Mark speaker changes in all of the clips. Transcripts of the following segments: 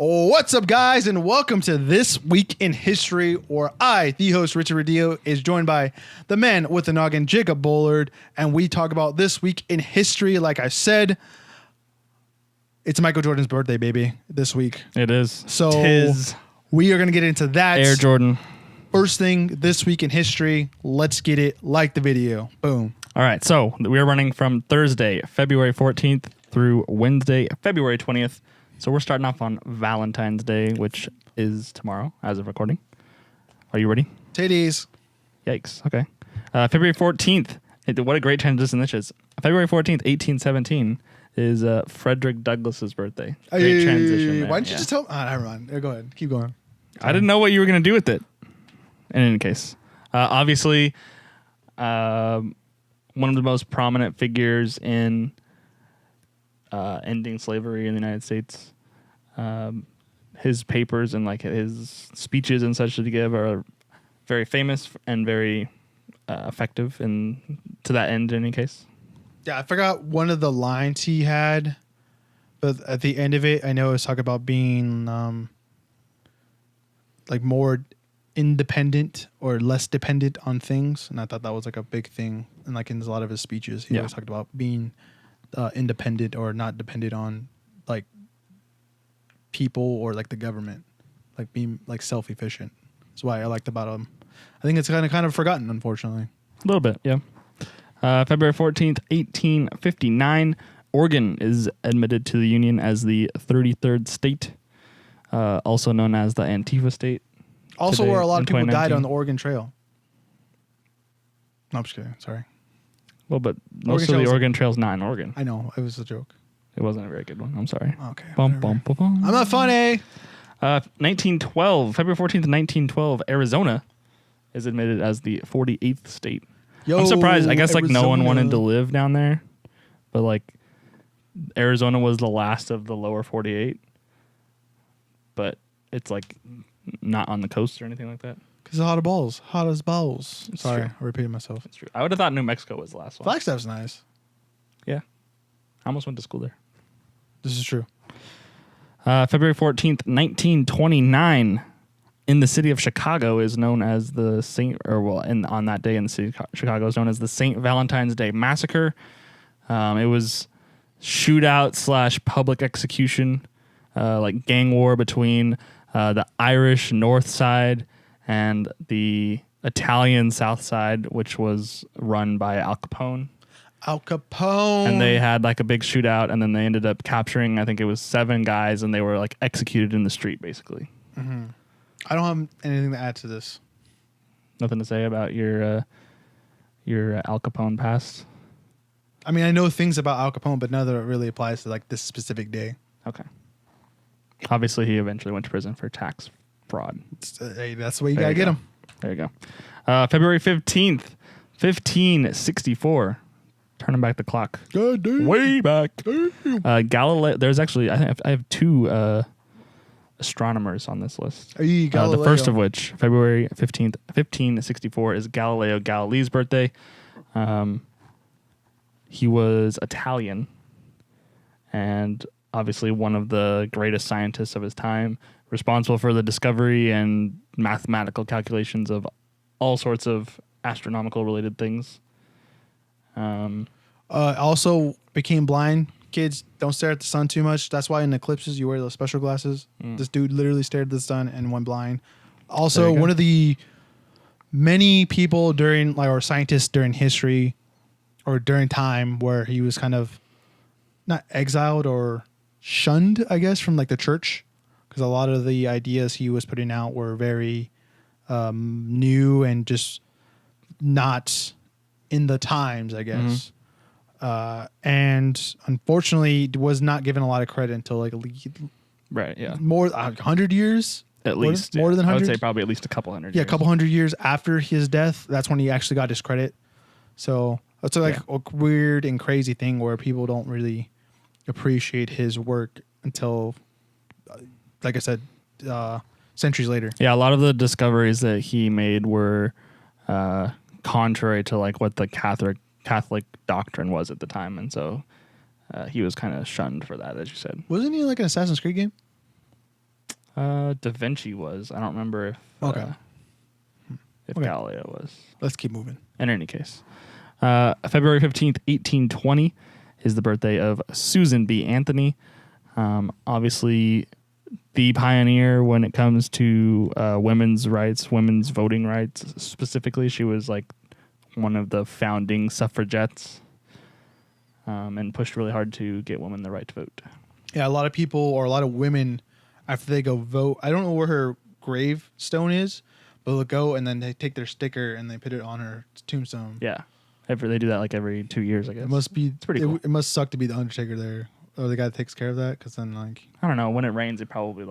Speaker 1: What's up, guys, and welcome to This Week in History, where I, the host, Richard Rodillo, is joined by the man with the noggin, Jacob Bullard, and we talk about this week in history. Like I said, it's Michael Jordan's birthday, baby, this week.
Speaker 2: It is.
Speaker 1: So
Speaker 2: Tis
Speaker 1: we are going to get into that.
Speaker 2: Air Jordan.
Speaker 1: First thing, this week in history. Let's get it. Like the video. Boom.
Speaker 2: All right, so we are running from Thursday, February 14th through Wednesday, February 20th. So we're starting off on Valentine's Day, which is tomorrow as of recording. Are you ready?
Speaker 1: Titties.
Speaker 2: Yikes. Okay. February 14th. What a great transition this is. February 14th, 1817 is Frederick Douglass's birthday. Great transition there.
Speaker 1: Why didn't you just tell me? Never mind. Go ahead. Keep going.
Speaker 2: I didn't know what you were going to do with it. In any case, obviously, one of the most prominent figures in ending slavery in the United States. His papers and like his speeches and such that he gave are very famous and very effective to that end in any case.
Speaker 1: Yeah, I forgot one of the lines he had, but at the end of it, I know it was talking about being like more independent or less dependent on things, and I thought that was like a big thing. And like in a lot of his speeches, he always talked about being independent or not dependent on like people or like the government, like being like self-efficient. That's why I liked about him. I think it's kind of forgotten, unfortunately.
Speaker 2: A little bit, yeah. February 14th, 1859, Oregon is admitted to the Union as the 33rd state, also known as the Antifa state.
Speaker 1: Also where a lot of people died on the Oregon Trail. No, I'm just kidding. Sorry.
Speaker 2: Well, but most of the Oregon Trail's not in Oregon.
Speaker 1: I know. It was a joke.
Speaker 2: It wasn't a very good one. I'm sorry.
Speaker 1: Okay.
Speaker 2: Bum, bum, bum, bum.
Speaker 1: I'm not funny.
Speaker 2: 1912, February 14th, 1912, Arizona is admitted as the 48th state. I'm surprised. I guess like no one wanted to live down there, but like Arizona was the last of the lower 48. But it's like not on the coast or anything like that.
Speaker 1: Because hot balls. Hot as balls.
Speaker 2: It's
Speaker 1: Sorry,
Speaker 2: true.
Speaker 1: I repeated myself.
Speaker 2: It's true. I would have thought New Mexico was the last one.
Speaker 1: Flagstaff's nice.
Speaker 2: Yeah. I almost went to school there.
Speaker 1: This is true.
Speaker 2: February 14th, 1929, in the city of Chicago is known as the on that day in the city of Chicago is known as the St. Valentine's Day Massacre. It was shootout / public execution, like gang war between the Irish North Side and the Italian South Side, which was run by Al Capone.
Speaker 1: Al Capone.
Speaker 2: And they had like a big shootout, and then they ended up capturing, I think it was 7 guys, and they were like executed in the street, basically.
Speaker 1: Mm-hmm. I don't have anything to add to this.
Speaker 2: Nothing to say about your Al Capone past?
Speaker 1: I mean, I know things about Al Capone, but none of it really applies to like this specific day.
Speaker 2: Okay. Obviously, he eventually went to prison for tax fraud.
Speaker 1: Hey, that's the way you gotta get him.
Speaker 2: There you go. February 15th, 1564. Turning back the clock.
Speaker 1: God damn.
Speaker 2: Way back. Galileo. There's actually, I have 2 astronomers on this list. The first of which, February 15th, 1564, is Galileo Galilei's birthday. He was Italian and obviously one of the greatest scientists of his time, responsible for the discovery and mathematical calculations of all sorts of astronomical related things.
Speaker 1: Also became blind. Kids, don't stare at the sun too much. That's why in eclipses you wear those special glasses. This dude literally stared at the sun and went blind. Also, one of the many people during, like, or scientists during history or during time where he was kind of not exiled or shunned, I guess, from like the church, because a lot of the ideas he was putting out were very new and just not in the times, I guess. And unfortunately was not given a lot of credit until like more 100 years
Speaker 2: at least,
Speaker 1: more than 100.
Speaker 2: I would say probably at least a couple hundred years.
Speaker 1: A couple hundred years after his death, that's when he actually got his credit. So it's like a weird and crazy thing where people don't really appreciate his work until, like I said, centuries later.
Speaker 2: Yeah, a lot of the discoveries that he made were contrary to like what the Catholic doctrine was at the time, and so he was kind of shunned for that, as you said.
Speaker 1: Wasn't he like an Assassin's Creed game?
Speaker 2: Da Vinci was. I don't remember if Galileo was.
Speaker 1: Let's keep moving.
Speaker 2: In any case, February 15th, 1820 is the birthday of Susan B. Anthony. Obviously, the pioneer when it comes to women's rights, women's voting rights specifically. She was like one of the founding suffragettes and pushed really hard to get women the right to vote.
Speaker 1: Yeah, a lot of people or a lot of women, after they go vote, I don't know where her gravestone is, but they'll go and then they take their sticker and they put it on her tombstone.
Speaker 2: Yeah. They do that like every 2 years, I guess.
Speaker 1: It must be.
Speaker 2: It's pretty cool.
Speaker 1: It must suck to be the Undertaker there, or the guy that takes care of that, because then like
Speaker 2: I don't know. When it rains, it probably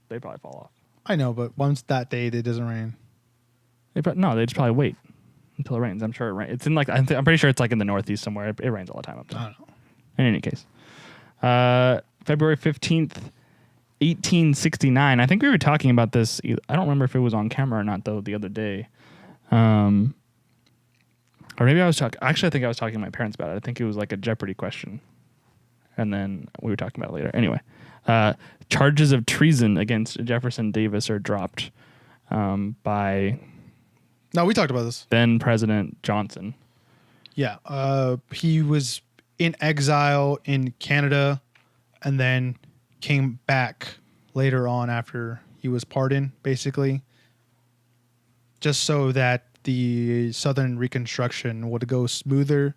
Speaker 2: they probably fall off.
Speaker 1: I know, but once that day it doesn't rain.
Speaker 2: They just probably wait until it rains. I'm sure it rains. It's in like I'm pretty sure it's like in the Northeast somewhere. It rains all the time up there.
Speaker 1: I don't know.
Speaker 2: In any case, February 15th, 1869. I think we were talking about this. I don't remember if it was on camera or not though. The other day. Or maybe I was talking. Actually, I think I was talking to my parents about it. I think it was like a Jeopardy question, and then we were talking about it later. Anyway, charges of treason against Jefferson Davis are dropped by.
Speaker 1: No, we talked about this.
Speaker 2: Then President Johnson.
Speaker 1: Yeah, he was in exile in Canada, and then came back later on after he was pardoned, basically, just so that the Southern Reconstruction would go smoother,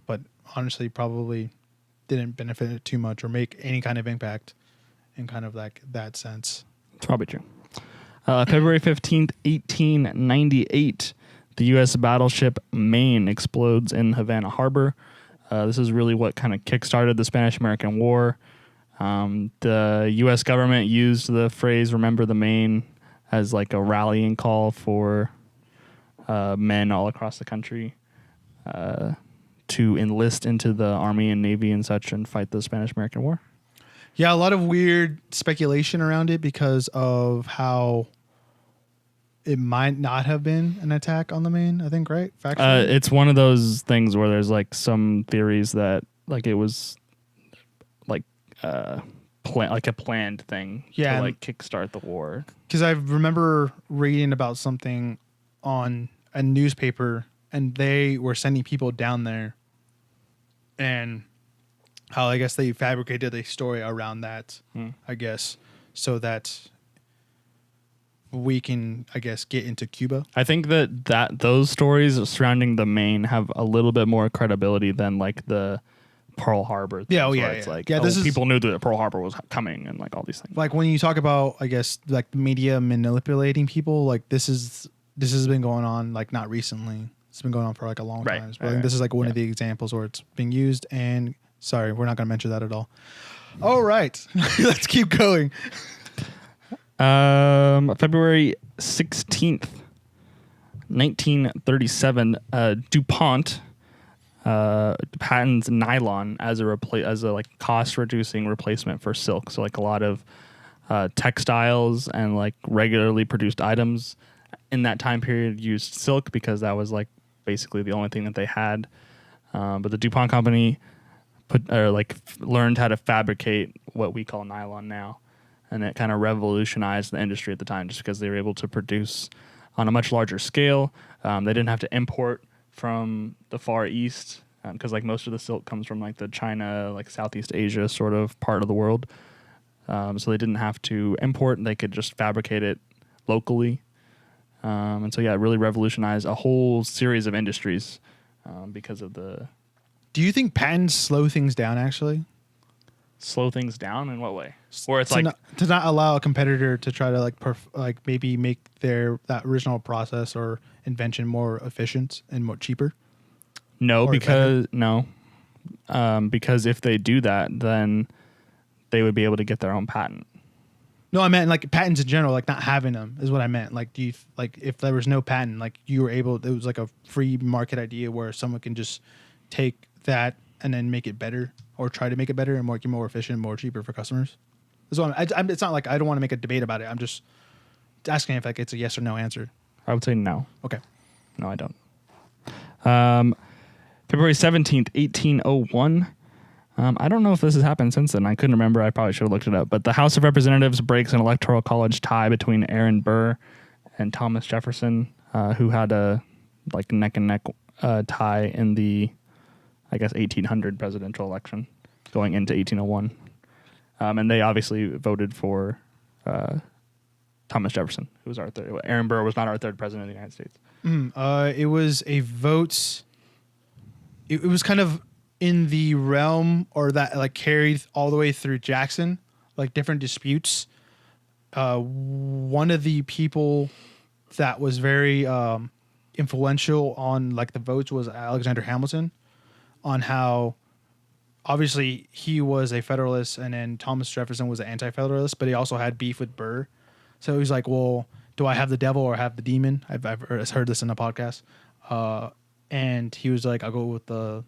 Speaker 1: but honestly probably didn't benefit it too much or make any kind of impact in kind of like that sense.
Speaker 2: It's probably true. February 15th, 1898, the U.S. battleship Maine explodes in Havana Harbor. This is really what kind of kickstarted the Spanish-American War. The U.S. government used the phrase "Remember the Maine" as like a rallying call for men all across the country to enlist into the Army and Navy and such and fight the Spanish-American War.
Speaker 1: Yeah, a lot of weird speculation around it because of how it might not have been an attack on the Maine, I think, right? Factually?
Speaker 2: It's one of those things where there's like some theories that like it was like a planned thing to like kickstart the war.
Speaker 1: Because I remember reading about something on a newspaper and they were sending people down there and how I guess they fabricated a story around that, I guess, so that we can, I guess, get into Cuba.
Speaker 2: I think that those stories surrounding the Maine have a little bit more credibility than like the Pearl Harbor things. It's like people knew that Pearl Harbor was coming and like all these things.
Speaker 1: Like when you talk about, I guess, like media manipulating people, like this has been going on like not recently. It's been going on for like a long time. But I think this is like one of the examples where it's being used. And sorry, we're not going to mention that at all. All right, let's keep going.
Speaker 2: February 16th, 1937, DuPont patents nylon as a like cost reducing replacement for silk. So like a lot of textiles and like regularly produced items in that time period used silk because that was like basically the only thing that they had. But the DuPont company learned how to fabricate what we call nylon now. And it kind of revolutionized the industry at the time just because they were able to produce on a much larger scale. They didn't have to import from the Far East because like most of the silk comes from like the China, like Southeast Asia sort of part of the world. So they didn't have to import and they could just fabricate it locally. And so, yeah, it really revolutionized a whole series of industries because of the...
Speaker 1: Do you think patents slow things down, actually?
Speaker 2: Slow things down in what way? Or it's
Speaker 1: to not allow a competitor to try to like maybe make that original process or invention more efficient and more cheaper?
Speaker 2: No, because if they do that, then they would be able to get their own patent.
Speaker 1: No, I meant like patents in general, like not having them is what I meant. Like, do you like if there was no patent, like you were able, it was like a free market idea where someone can just take that and then make it better or try to make it better and make it more efficient, more cheaper for customers. So it's not like I don't want to make a debate about it. I'm just asking if like it's a yes or no answer.
Speaker 2: I would say no.
Speaker 1: Okay.
Speaker 2: No, I don't. February 17th, 1801. I don't know if this has happened since then. I couldn't remember. I probably should have looked it up. But the House of Representatives breaks an electoral college tie between Aaron Burr and Thomas Jefferson, who had a neck and neck tie in the, I guess, 1800 presidential election going into 1801. And they obviously voted for Thomas Jefferson, who was our third. Aaron Burr was not our third president of the United States.
Speaker 1: It was a vote. It was kind of in the realm, or that carried all the way through Jackson, different disputes. One of the people that was very influential on the votes was Alexander Hamilton, on how obviously he was a Federalist, and then Thomas Jefferson was an anti-Federalist, but he also had beef with Burr. So he's like, well, do I have the devil or have the demon? I've heard this in a podcast. And he was like, I'll go with the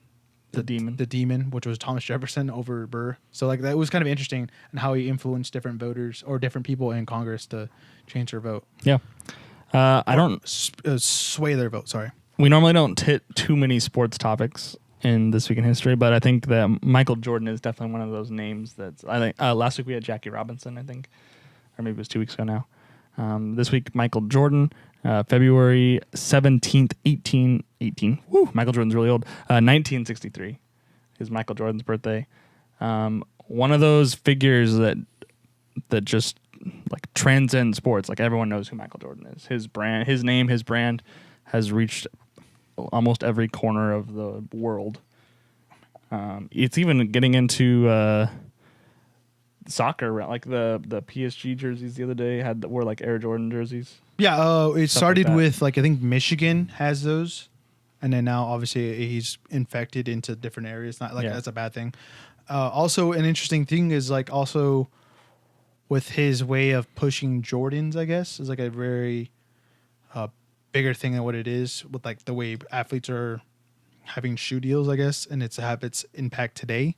Speaker 1: demon, which was Thomas Jefferson over Burr. So that was kind of interesting, and how he influenced different voters or different people in Congress to change their vote.
Speaker 2: Yeah. I don't
Speaker 1: sway their vote. Sorry.
Speaker 2: We normally don't hit too many sports topics in This Week in History, but I think that Michael Jordan is definitely one of those names that's, I think last week we had Jackie Robinson, I think, or maybe it was 2 weeks ago now. This week, Michael Jordan, February 17th, 1818. Woo, Michael Jordan's really old. 1963 is Michael Jordan's birthday. One of those figures that just transcend sports. Everyone knows who Michael Jordan is. His brand, his name, his brand has reached almost every corner of the world. It's even getting into soccer, the PSG jerseys the other day wore Air Jordan jerseys.
Speaker 1: Yeah, it started with I think Michigan has those, and then now obviously he's infected into different areas. Not that's a bad thing. Also, an interesting thing is also with his way of pushing Jordans, I guess, is a very bigger thing than what it is with the way athletes are having shoe deals, I guess, and it's have its impact today.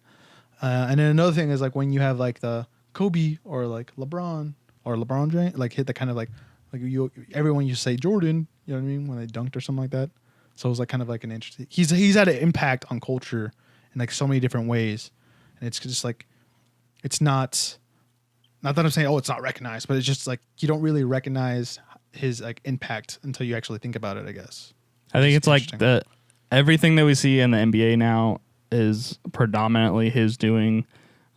Speaker 1: And then another thing is when you have the Kobe or LeBron or LeBron James hit the kind of everyone you say Jordan, you know what I mean, when they dunked or something like that. So it was kind of an interesting. He's had an impact on culture in so many different ways, and it's just it's not that I'm saying it's not recognized, but it's just you don't really recognize his impact until you actually think about it, I guess.
Speaker 2: I think it's everything that we see in the NBA now is predominantly his doing,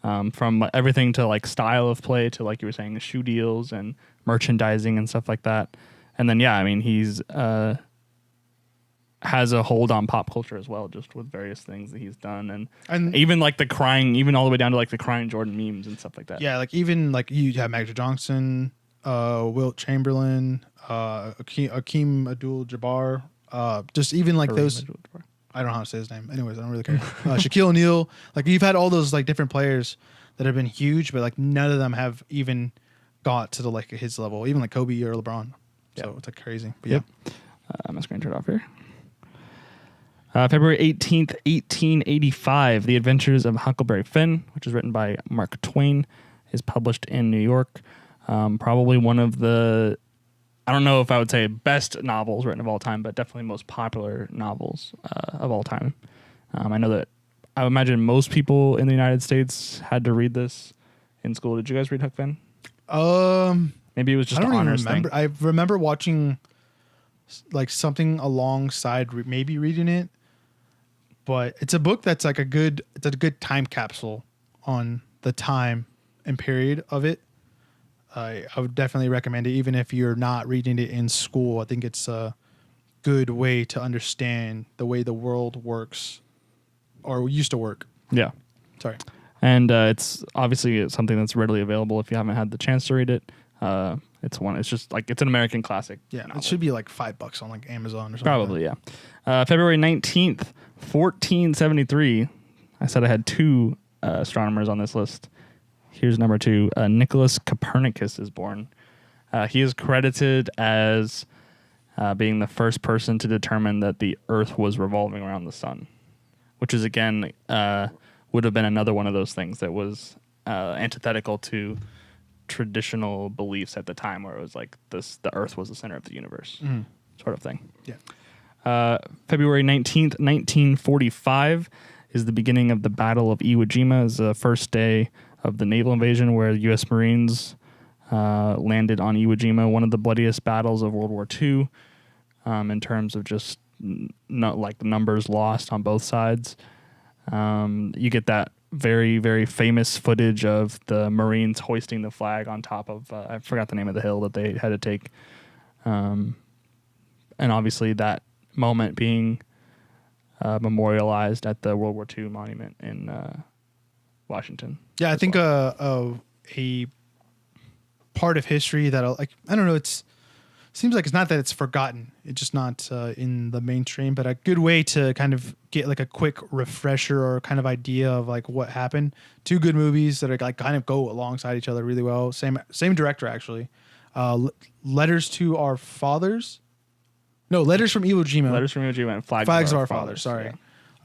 Speaker 2: from everything to style of play to you were saying the shoe deals and merchandising and stuff like that. And then he's has a hold on pop culture as well, just with various things that he's done, and even the crying, even all the way down to the crying Jordan memes and stuff like that.
Speaker 1: Yeah, even you have Magic Johnson, Wilt Chamberlain, Akeem Abdul-Jabbar, just even those. I don't know how to say his name. Anyways, I don't really care. Shaquille O'Neal. You've had all those different players that have been huge, but none of them have even got to the his level, even Kobe or LeBron. So it's crazy. But
Speaker 2: yep. My screen turned off here. February 18th, 1885, The Adventures of Huckleberry Finn, which is written by Mark Twain, is published in New York. Probably one of the, I don't know if I would say best novels written of all time, but definitely most popular novels of all time. I know that I would imagine most people in the United States had to read this in school. Did you guys read Huck Finn? Maybe it was just an honors thing.
Speaker 1: I remember watching something alongside maybe reading it, but it's a book that's a good time capsule on the time and period of it. I would definitely recommend it, even if you're not reading it in school. I think it's a good way to understand the way the world works, or used to work.
Speaker 2: Yeah.
Speaker 1: Sorry.
Speaker 2: And it's obviously something that's readily available if you haven't had the chance to read it. It's just it's an American classic.
Speaker 1: Yeah,
Speaker 2: novel.
Speaker 1: It should be $5 on Amazon or something.
Speaker 2: Probably, yeah. February 19th, 1473. I said I had two astronomers on this list. Here's number 2. Nicholas Copernicus is born. He is credited as being the first person to determine that the Earth was revolving around the sun, which is, again, would have been another one of those things that was antithetical to traditional beliefs at the time, where it was the Earth was the center of the universe, sort of thing.
Speaker 1: Yeah.
Speaker 2: February 19th, 1945, is the beginning of the Battle of Iwo Jima. Is the first day of the naval invasion where U.S. Marines landed on Iwo Jima, one of the bloodiest battles of World War II, in terms of just not like the numbers lost on both sides. You get that very, very famous footage of the Marines hoisting the flag on top of, I forgot the name of the hill that they had to take. And obviously that moment being memorialized at the World War II monument in Washington.
Speaker 1: Yeah, I think a part of history that I don't know, it's seems like it's not that it's forgotten. It's just not in the mainstream, but a good way to kind of get like a quick refresher or kind of idea of like what happened. Two good movies that are like kind of go alongside each other really well. Same director actually. Letters to Our Fathers. No, Letters from Iwo Jima.
Speaker 2: Letters from Iwo Jima and
Speaker 1: Flags of Our Fathers. Sorry,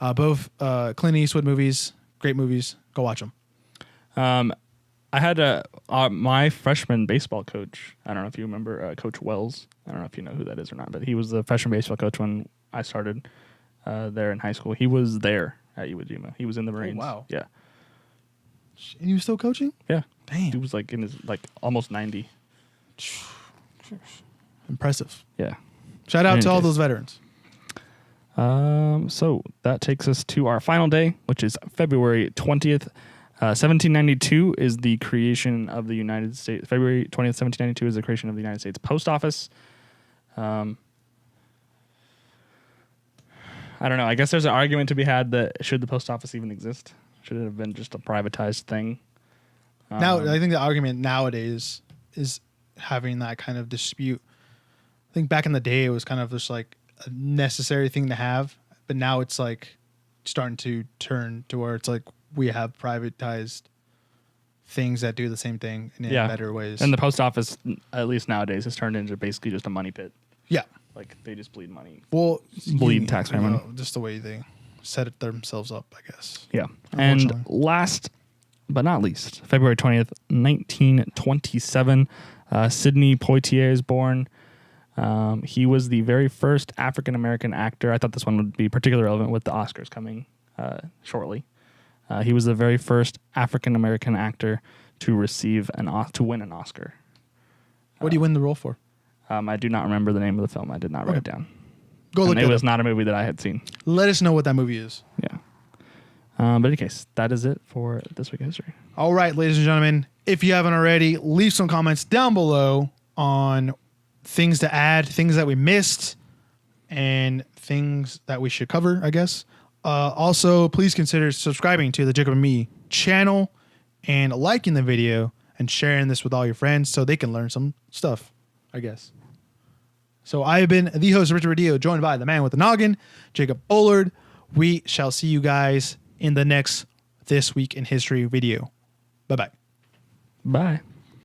Speaker 1: yeah. Both Clint Eastwood movies. Great movies. Go watch them.
Speaker 2: I had my freshman baseball coach. I don't know if you remember Coach Wells. I don't know if you know who that is or not, but he was the freshman baseball coach when I started there in high school. He was there at Iwo Jima. He was in the Marines.
Speaker 1: Oh, wow.
Speaker 2: Yeah.
Speaker 1: And he was still coaching?
Speaker 2: Yeah.
Speaker 1: Damn.
Speaker 2: He was like in his almost 90.
Speaker 1: Impressive.
Speaker 2: Yeah.
Speaker 1: Shout out to all those veterans.
Speaker 2: So that takes us to our final day, which is February 20th. 1792 is the creation of the United States. February 20th, 1792 is the creation of the United States Post Office. I don't know. I guess there's an argument to be had that should the post office even exist? Should it have been just a privatized thing?
Speaker 1: Now, I think the argument nowadays is having that kind of dispute. I think back in the day, it was kind of just like a necessary thing to have, but now it's like starting to turn to where it's like we have privatized things that do the same thing in better ways.
Speaker 2: And the post office, at least nowadays, has turned into basically just a money pit.
Speaker 1: Yeah.
Speaker 2: Like they just bleed money.
Speaker 1: Well,
Speaker 2: bleed taxpayer money.
Speaker 1: Just the way they set it themselves up, I guess.
Speaker 2: Yeah. And last but not least, February 20th, 1927, Sidney Poitier is born. He was the very first African-American actor. I thought this one would be particularly relevant with the Oscars coming shortly. He was the very first African-American actor to win an Oscar.
Speaker 1: What do you win the role for?
Speaker 2: I do not remember the name of the film. I did not write it down.
Speaker 1: Go look it up.
Speaker 2: It was not a movie that I had seen.
Speaker 1: Let us know what that movie is.
Speaker 2: Yeah. But in any case, that is it for This Week in History.
Speaker 1: All right, ladies and gentlemen, if you haven't already, leave some comments down below on things to add, things that we missed, and things that we should cover, I guess. Also, please consider subscribing to the Jacob and Me channel and liking the video and sharing this with all your friends so they can learn some stuff, I guess. So I have been the host, Richard Rodillo, joined by the man with the noggin, Jacob Bullard. We shall see you guys in the next This Week in History video. Bye-bye.
Speaker 2: Bye.